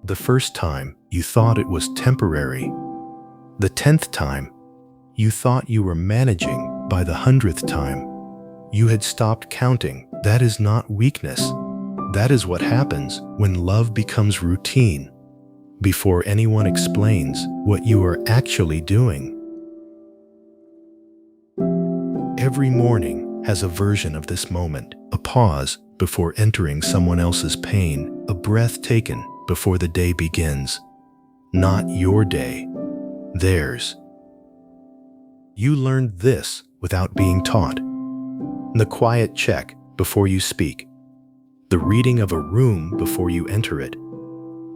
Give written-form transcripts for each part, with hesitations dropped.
The first time, you thought it was temporary. The 10th time, you thought you were managing. By the 100th time, you had stopped counting. That is not weakness. That is what happens when love becomes routine, before anyone explains what you are actually doing. Every morning has a version of this moment, a pause before entering someone else's pain, a breath taken before the day begins. Not your day, theirs. You learned this without being taught. The quiet check before you speak. The reading of a room before you enter it.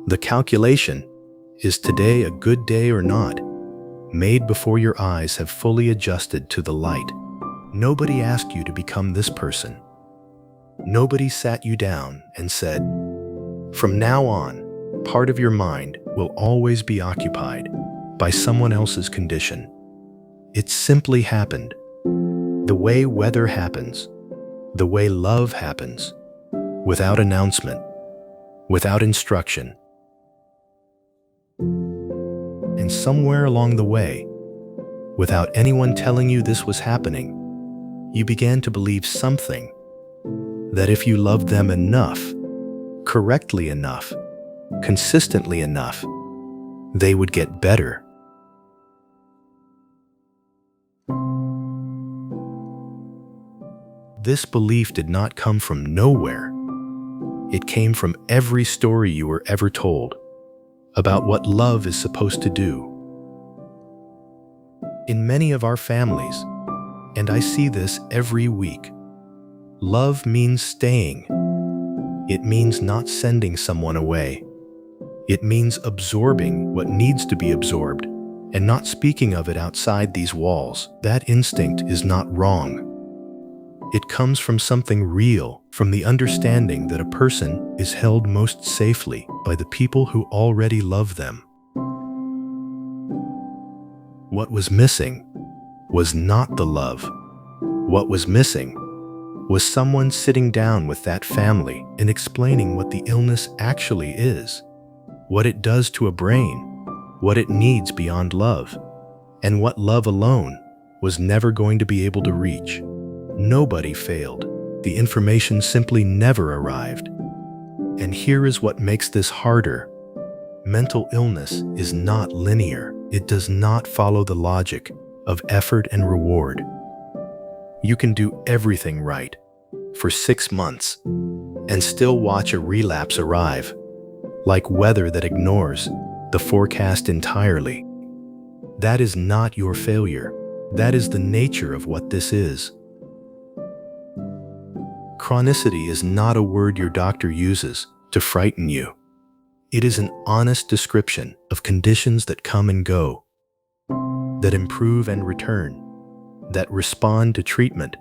The calculation, is today a good day or not, made before your eyes have fully adjusted to the light. Nobody asked you to become this person. Nobody sat you down and said, from now on, part of your mind will always be occupied by someone else's condition. It simply happened. The way weather happens, the way love happens, without announcement, without instruction. And somewhere along the way, without anyone telling you this was happening, you began to believe something, that if you loved them enough, correctly enough, consistently enough, they would get better. This belief did not come from nowhere. It came from every story you were ever told about what love is supposed to do. In many of our families, and I see this every week, love means staying. It means not sending someone away. It means absorbing what needs to be absorbed and not speaking of it outside these walls. That instinct is not wrong. It comes from something real, from the understanding that a person is held most safely by the people who already love them. What was missing was not the love. What was missing was someone sitting down with that family and explaining what the illness actually is, what it does to a brain, what it needs beyond love, and what love alone was never going to be able to reach. Nobody failed. The information simply never arrived. And here is what makes this harder. Mental illness is not linear. It does not follow the logic of effort and reward. You can do everything right for 6 months and still watch a relapse arrive, like weather that ignores the forecast entirely. That is not your failure. That is the nature of what this is. Chronicity is not a word your doctor uses to frighten you. It is an honest description of conditions that come and go, that improve and return, that respond to treatment,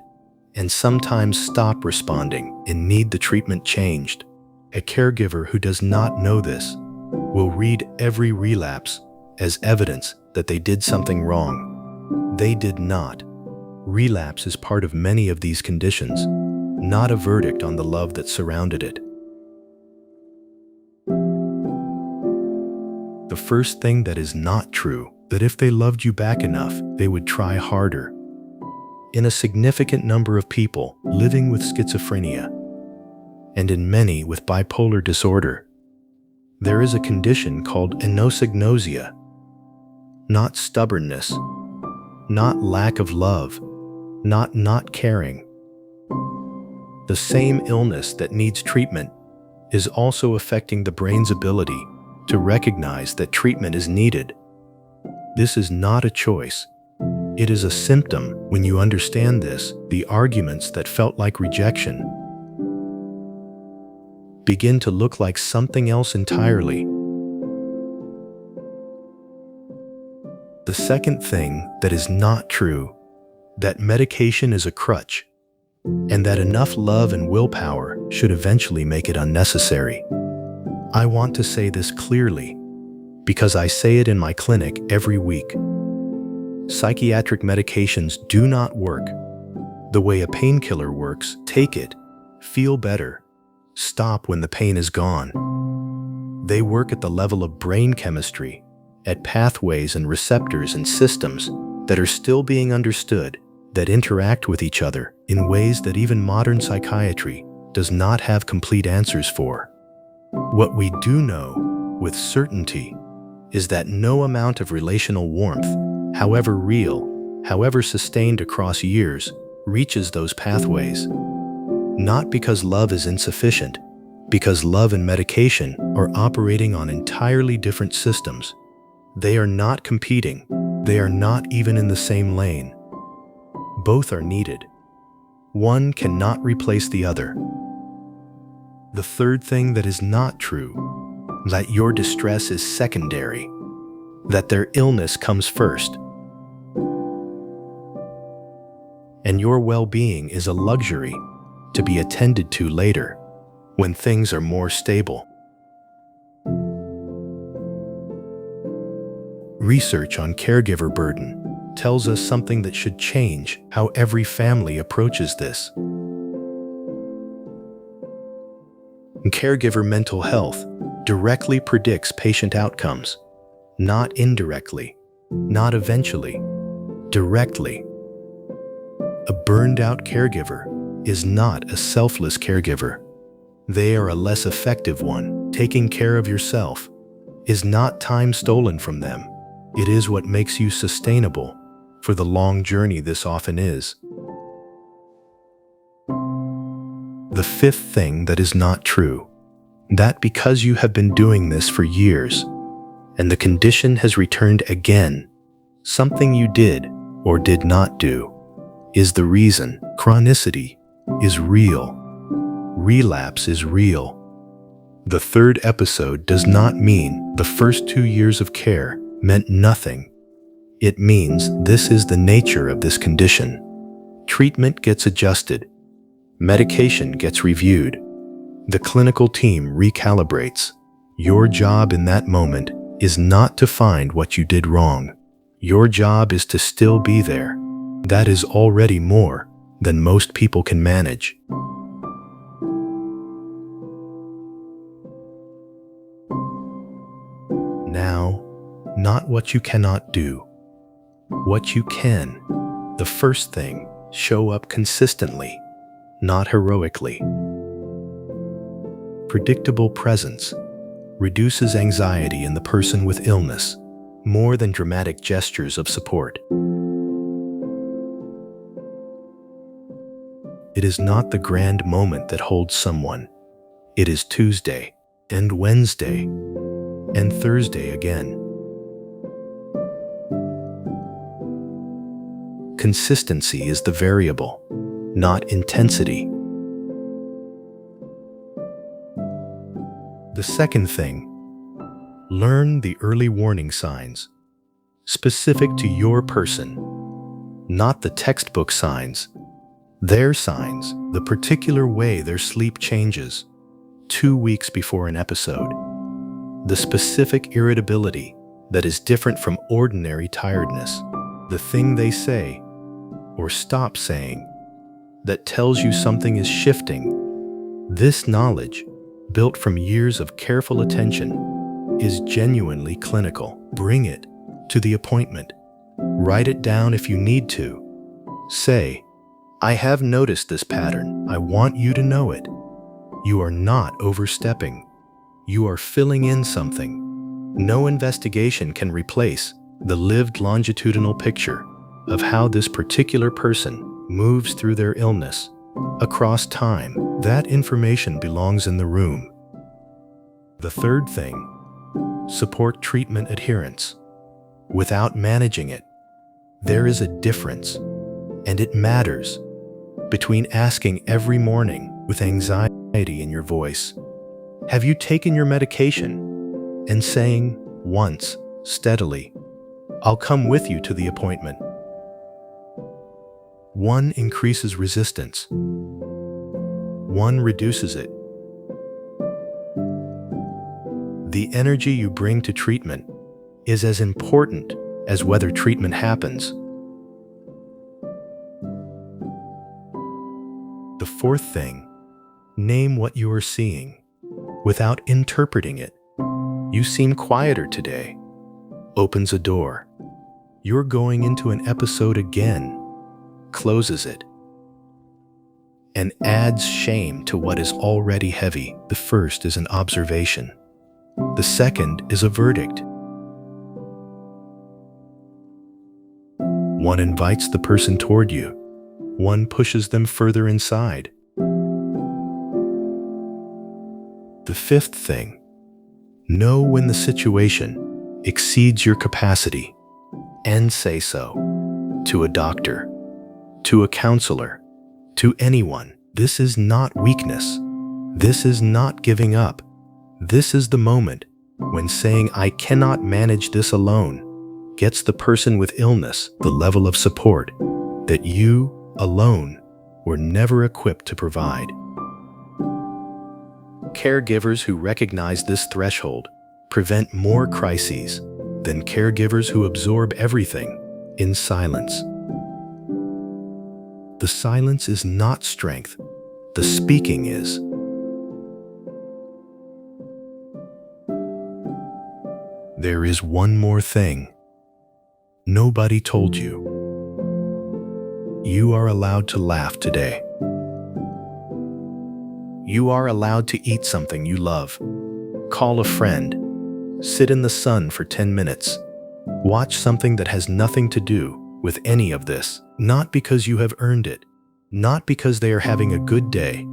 and sometimes stop responding and need the treatment changed. A caregiver who does not know this will read every relapse as evidence that they did something wrong. They did not. Relapse is part of many of these conditions, not a verdict on the love that surrounded it. The first thing that is not true, that if they loved you back enough, they would try harder. In a significant number of people living with schizophrenia, and in many with bipolar disorder, there is a condition called anosognosia. Not stubbornness, not lack of love, not caring. The same illness that needs treatment is also affecting the brain's ability to recognize that treatment is needed. This is not a choice. It is a symptom. When you understand this, the arguments that felt like rejection begin to look like something else entirely. The second thing that is not true, that medication is a crutch, and that enough love and willpower should eventually make it unnecessary. I want to say this clearly, because I say it in my clinic every week. Psychiatric medications do not work the way a painkiller works. Take it, feel better, stop when the pain is gone. They work at the level of brain chemistry, at pathways and receptors and systems that are still being understood, that interact with each other in ways that even modern psychiatry does not have complete answers for. What we do know with certainty is that no amount of relational warmth, however real, however sustained across years, reaches those pathways. Not because love is insufficient, because love and medication are operating on entirely different systems. They are not competing. They are not even in the same lane. Both are needed. One cannot replace the other. The third thing that is not true, that your distress is secondary, that their illness comes first, and your well-being is a luxury to be attended to later, when things are more stable. Research on caregiver burden tells us something that should change how every family approaches this. Caregiver mental health directly predicts patient outcomes, not indirectly, not eventually, directly. A burned-out caregiver is not a selfless caregiver. They are a less effective one. Taking care of yourself is not time stolen from them. It is what makes you sustainable for the long journey this often is. The fifth thing that is not true, that because you have been doing this for years, and the condition has returned again, something you did or did not do, is the reason. Chronicity is real. Relapse is real. The third episode does not mean the first 2 years of care meant nothing. It means this is the nature of this condition. Treatment gets adjusted. Medication gets reviewed. The clinical team recalibrates. Your job in that moment is not to find what you did wrong. Your job is to still be there. That is already more than most people can manage. Now, not what you cannot do. What you can. The first thing, show up consistently, not heroically. Predictable presence reduces anxiety in the person with illness more than dramatic gestures of support. It is not the grand moment that holds someone. It is Tuesday, and Wednesday, and Thursday again. Consistency is the variable, not intensity. The second thing, learn the early warning signs, specific to your person, not the textbook signs. Their signs, the particular way their sleep changes 2 weeks before an episode, the specific irritability that is different from ordinary tiredness, the thing they say or stop saying that tells you something is shifting. This knowledge, built from years of careful attention, is genuinely clinical. Bring it to the appointment. Write it down if you need to. Say, I have noticed this pattern. I want you to know it. You are not overstepping. You are filling in something. No investigation can replace the lived longitudinal picture of how this particular person moves through their illness across time. That information belongs in the room. The third thing, support treatment adherence without managing it. There is a difference, and it matters, between asking every morning with anxiety in your voice, have you taken your medication? And saying once, steadily, I'll come with you to the appointment. One increases resistance. One reduces it. The energy you bring to treatment is as important as whether treatment happens. The fourth thing, name what you are seeing without interpreting it. You seem quieter today. Opens a door. You're going into an episode again. Closes it. And adds shame to what is already heavy. The first is an observation. The second is a verdict. One invites the person toward you. One pushes them further inside. The fifth thing, know when the situation exceeds your capacity and say so to a doctor, to a counselor, to anyone. This is not weakness. This is not giving up. This is the moment when saying I cannot manage this alone gets the person with illness the level of support that you alone were never equipped to provide. Caregivers who recognize this threshold prevent more crises than caregivers who absorb everything in silence. The silence is not strength. The speaking is. There is one more thing. Nobody told you. You are allowed to laugh today. You are allowed to eat something you love. Call a friend. Sit in the sun for 10 minutes. Watch something that has nothing to do with any of this. Not because you have earned it. Not because they are having a good day.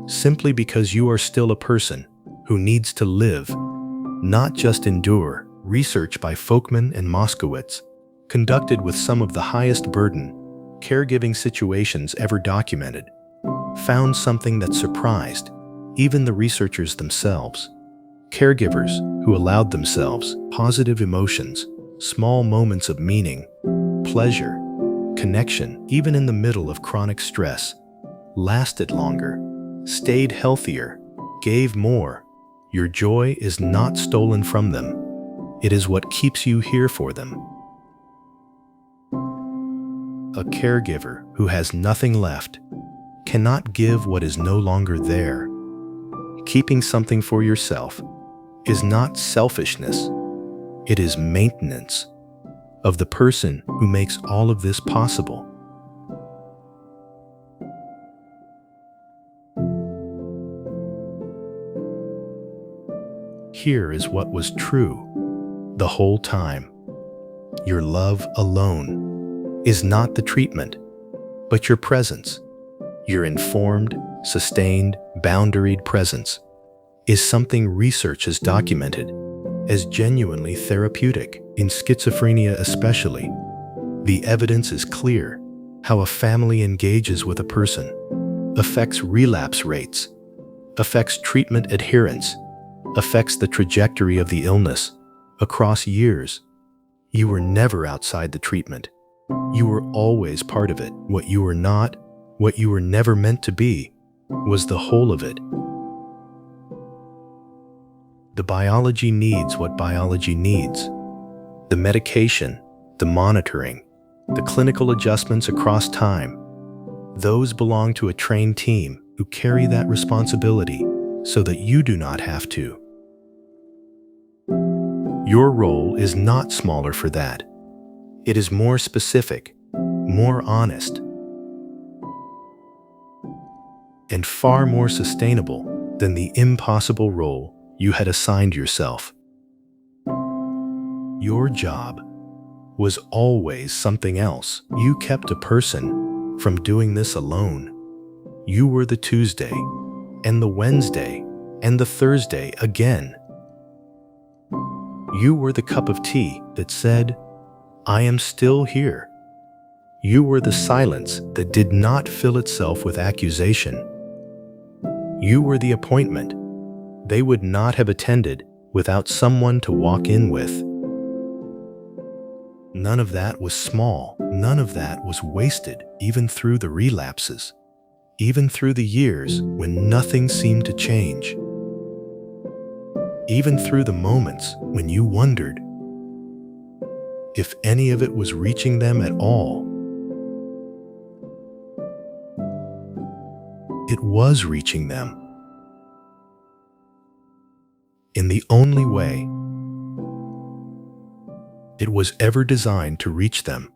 Simply because you are still a person who needs to live, not just endure. Research by Folkman and Moskowitz, conducted with some of the highest burden caregiving situations ever documented, found something that surprised even the researchers themselves. Caregivers who allowed themselves positive emotions, small moments of meaning, pleasure, connection, even in the middle of chronic stress, lasted longer, stayed healthier, gave more. Your joy is not stolen from them. It is what keeps you here for them. A caregiver who has nothing left cannot give what is no longer there. Keeping something for yourself is not selfishness. It is maintenance of the person who makes all of this possible. Here is what was true the whole time. Your love alone is not the treatment, but your presence. Your informed, sustained, boundaried presence is something research has documented as genuinely therapeutic, in schizophrenia especially. The evidence is clear. How a family engages with a person affects relapse rates, affects treatment adherence, affects the trajectory of the illness across years. You were never outside the treatment. You were always part of it. What you were not, what you were never meant to be, was the whole of it. The biology needs what biology needs. The medication, the monitoring, the clinical adjustments across time, those belong to a trained team who carry that responsibility so that you do not have to. Your role is not smaller for that. It is more specific, more honest, and far more sustainable than the impossible role you had assigned yourself. Your job was always something else. You kept a person from doing this alone. You were the Tuesday, and the Wednesday, and the Thursday again. You were the cup of tea that said, I am still here. You were the silence that did not fill itself with accusation. You were the appointment they would not have attended without someone to walk in with. None of that was small. None of that was wasted, even through the relapses, even through the years when nothing seemed to change. Even through the moments when you wondered if any of it was reaching them at all. It was reaching them in the only way it was ever designed to reach them.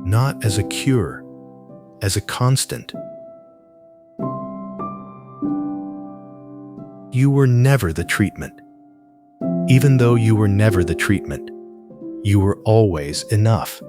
Not as a cure, as a constant. You were never the treatment. Even though you were never the treatment, you were always enough.